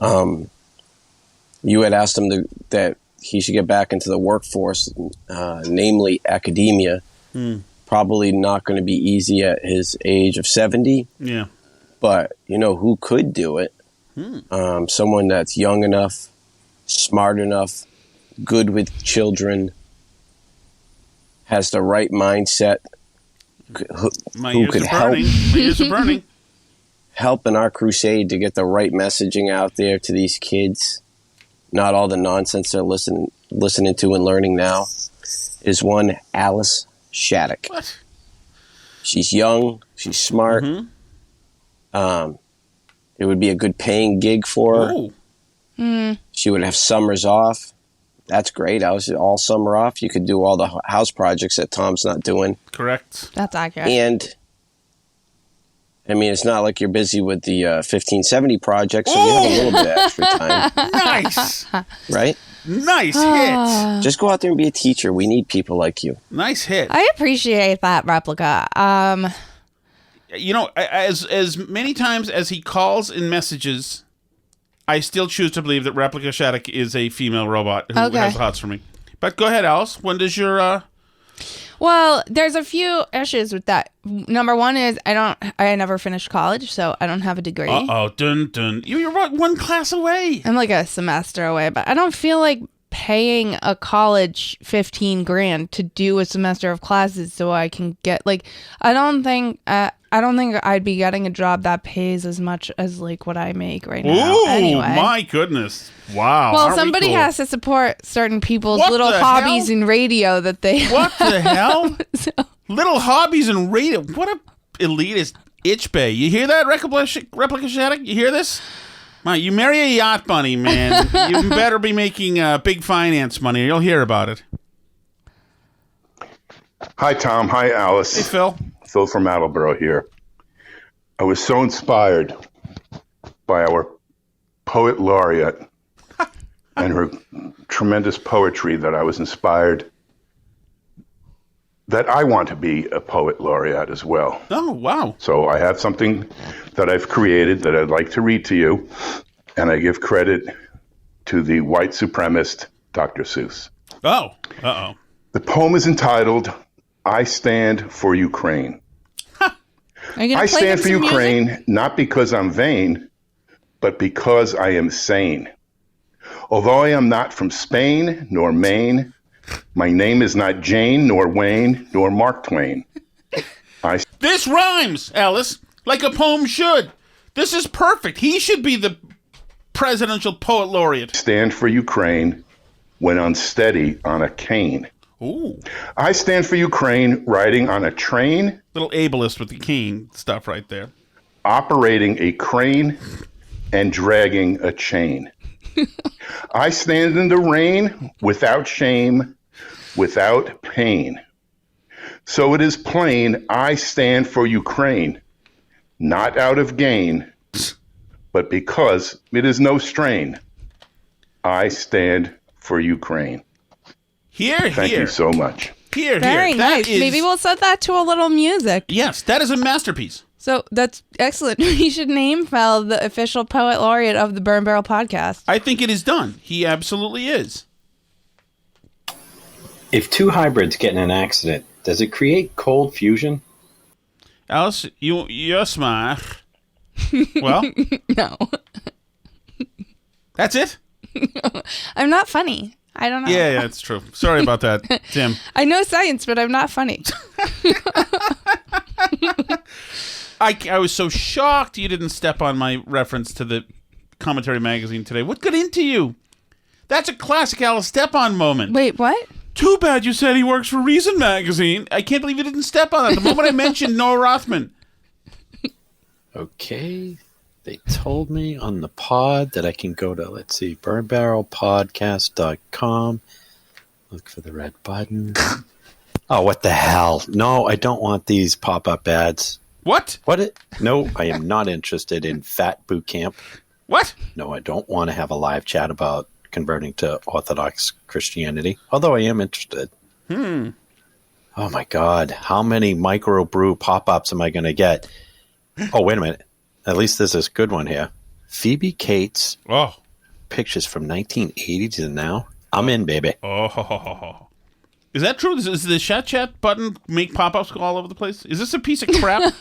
You had asked him that he should get back into the workforce, namely academia. Probably not going to be easy at his age of 70. Yeah. But, you know, who could do it? Someone that's young enough, smart enough, good with children, has the right mindset, who could help. My ears are burning. Help in our crusade to get the right messaging out there to these kids. Not all the nonsense they're listening to and learning now. Is one Alice Shattuck. What? She's young. She's smart. It would be a good paying gig for her. She would have summers off. That's great. I was all summer off. You could do all the house projects that Tom's not doing. Correct. That's accurate. And I mean, it's not like you're busy with the 1570 project, so you have a little bit of extra time. Nice. Right? Nice hit. Just go out there and be a teacher. We need people like you. Nice hit. I appreciate that, Replica. You know, as many times as he calls in messages, I still choose to believe that Replica Shattuck is a female robot who has the hots for me. But go ahead, Alice. When does your... Well, there's a few issues with that. Number one is I never finished college, so I don't have a degree. Dun. You're one class away. I'm like a semester away, but I don't feel like paying a college $15,000 to do a semester of classes so I can get I don't think I'd be getting a job that pays as much as like what I make right now. Ooh, anyway. My goodness. Wow. Well, somebody has to support certain people's little hobbies in radio that they What the hell? Little hobbies in radio. What a elitist itch bay. You hear that, Replica Shattuck? You hear this? You marry a yacht bunny, man. You better be making big finance money or you'll hear about it. Hi, Tom. Hi, Alice. Hey, Phil. Phil from Attleboro here. I was so inspired by our poet laureate and her tremendous poetry that I was inspired that I want to be a poet laureate as well. Oh, wow. So I have something that I've created that I'd like to read to you, and I give credit to the white supremacist Dr. Seuss. Oh, uh-oh. The poem is entitled, I Stand for Ukraine. I stand for Ukraine not because I'm vain, but because I am sane. Although I am not from Spain nor Maine, my name is not Jane nor Wayne nor Mark Twain. This rhymes, Alice, like a poem should. This is perfect. He should be the presidential poet laureate. Stand for Ukraine when unsteady on a cane. Ooh. I stand for Ukraine riding on a train. Little ableist with the cane stuff right there. Operating a crane and dragging a chain. I stand in the rain without shame, without pain. So it is plain I stand for Ukraine, not out of gain, but because it is no strain. I stand for Ukraine. Thank you so much. Very nice. Maybe we'll set that to a little music. Yes, that is a masterpiece. So that's excellent. We should name Fel the official poet laureate of the Burn Barrel podcast. I think it is done. He absolutely is. If two hybrids get in an accident, does it create cold fusion? Alice, you're smart. Well? No. That's it? I'm not funny. I don't know. Yeah, it's true. Sorry about that, Tim. I know science, but I'm not funny. I was so shocked you didn't step on my reference to the Commentary magazine today. What got into you? That's a classic Alice step-on moment. Wait, what? Too bad you said he works for Reason magazine. I can't believe you didn't step on it the moment I mentioned Noah Rothman. Okay. They told me on the pod that I can go to, burnbarrelpodcast.com. Look for the red button. Oh, what the hell? No, I don't want these pop-up ads. What? No, I am not interested in Fat Boot Camp. What? No, I don't want to have a live chat about converting to Orthodox Christianity, although I am interested. Oh, my God. How many microbrew pop-ups am I going to get? Oh, wait a minute. At least there's this good one here. Phoebe Cates. Oh. Pictures from 1980 to now. I'm in, baby. Oh. Is that true? Is the chat button make pop-ups go all over the place? Is this a piece of crap?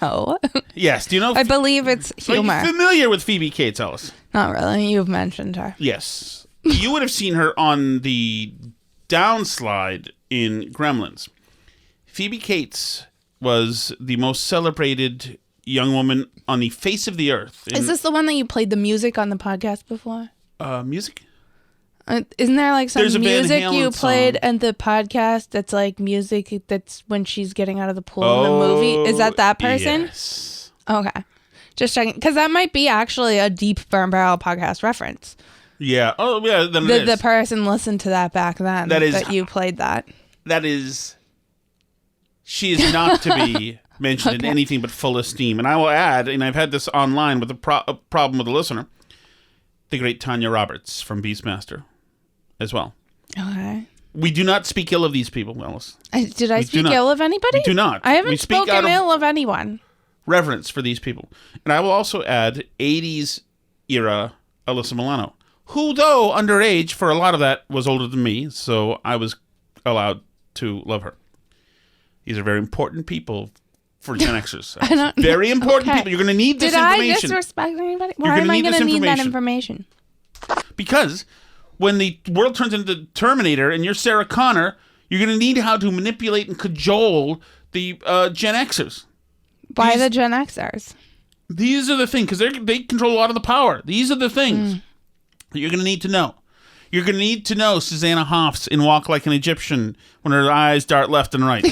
No. Yes. Do you know? I believe it's humor. Are you familiar with Phoebe Cates, Alice? Not really. You've mentioned her. Yes. You would have seen her on the downslide in Gremlins. Phoebe Cates was the most celebrated young woman on the face of the earth. Is this the one that you played the music on the podcast before? Music? Isn't there like some music you played song. and the podcast that's like music that's when she's getting out of the pool in the movie? Is that person? Yes. Okay. Just checking. Because that might be actually a deep Burn Barrel podcast reference. Yeah. Oh, yeah. Then The person listened to that back then. That you played that. That is... She is not to be mentioned in anything but full esteem. And I will add, and I've had this online with a problem with a listener, the great Tanya Roberts from Beastmaster as well. Okay. We do not speak ill of these people, Alice. Did I speak ill of anybody? We do not. I haven't spoken ill of anyone. Reverence for these people. And I will also add 80s era Alyssa Milano, who, though underage for a lot of that, was older than me, so I was allowed to love her. These are very important people for Gen Xers. Very important people. You're going to need this information. Did I disrespect anybody? Why am I going to need that information? Because when the world turns into Terminator and you're Sarah Connor, you're going to need how to manipulate and cajole the Gen Xers. Why the Gen Xers? These are the things, because they control a lot of the power. These are the things that you're going to need to know. You're going to need to know Susanna Hoffs in Walk Like an Egyptian when her eyes dart left and right.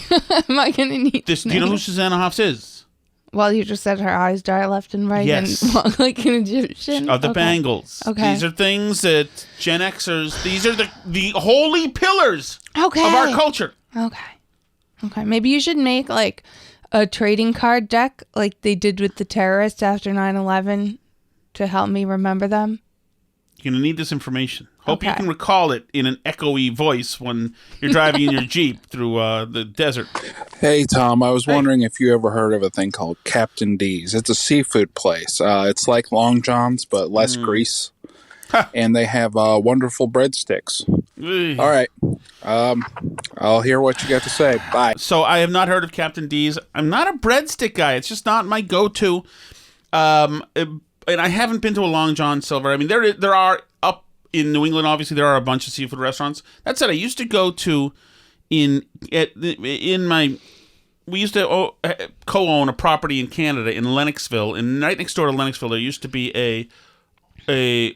Am I going to need this? Do you know who Susanna Hoffs is? Well, you just said her eyes dart left and right and walk like an Egyptian. Of the Bangles. Okay. These are things that Gen Xers, these are the holy pillars of our culture. Okay. Maybe you should make like a trading card deck like they did with the terrorists after 9/11 to help me remember them? You're going to need this information. Hope you Okay. can recall it in an echoey voice when you're driving in your Jeep through the desert. Hey, Tom, I was wondering if you ever heard of a thing called Captain D's. It's a seafood place. It's like Long John's, but less grease. And they have wonderful breadsticks. All right. I'll hear what you got to say. Bye. So I have not heard of Captain D's. I'm not a breadstick guy. It's just not my go-to. And I haven't been to a Long John Silver. I mean, there are up in New England. Obviously, there are a bunch of seafood restaurants. That said, I used to go to we used to co-own a property in Canada in Lennoxville, and right next door to Lennoxville, there used to be I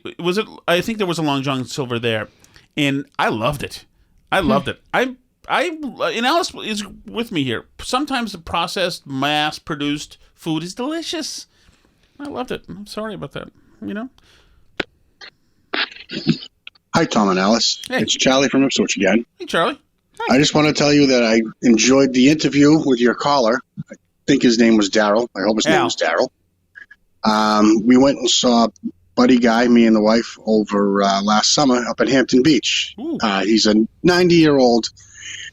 think there was a Long John Silver there, and I loved it. I loved it. And Alice is with me here. Sometimes the processed, mass-produced food is delicious. I loved it. I'm sorry about that. Hi, Tom and Alice. Hey. It's Charlie from Ipswich again. Hey, Charlie. Hi. I just want to tell you that I enjoyed the interview with your caller. I think his name was Daryl. I hope his name was Daryl. We went and saw Buddy Guy, me and the wife, over last summer up at Hampton Beach. He's a 90-year-old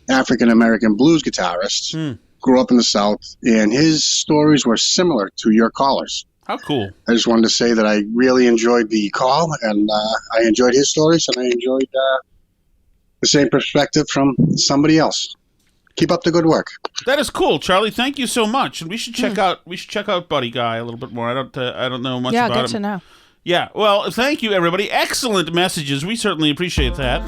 African-American blues guitarist. Grew up in the South, and his stories were similar to your callers. How cool. I just wanted to say that I really enjoyed the call, and I enjoyed his stories, and I enjoyed the same perspective from somebody else. Keep up the good work. That is cool, Charlie. Thank you so much. And we should check out Buddy Guy a little bit more. I don't know much about him. Yeah, good to know. Yeah, well, thank you, everybody. Excellent messages. We certainly appreciate that.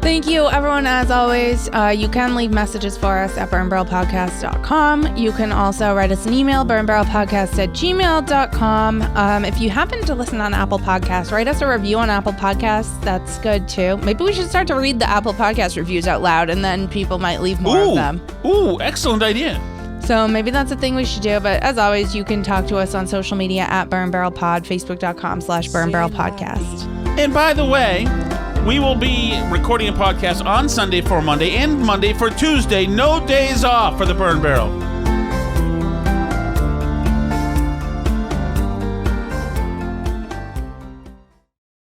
Thank you, everyone. As always, you can leave messages for us at burnbarrelpodcast.com. You can also write us an email, burnbarrelpodcast@gmail.com. If you happen to listen on Apple Podcasts, write us a review on Apple Podcasts. That's good, too. Maybe we should start to read the Apple Podcast reviews out loud, and then people might leave more of them. Ooh, excellent idea. So maybe that's a thing we should do. But as always, you can talk to us on social media at burnbarrelpod, facebook.com/burnbarrelpodcast. And by the way, we will be recording a podcast on Sunday for Monday and Monday for Tuesday. No days off for the Burn Barrel.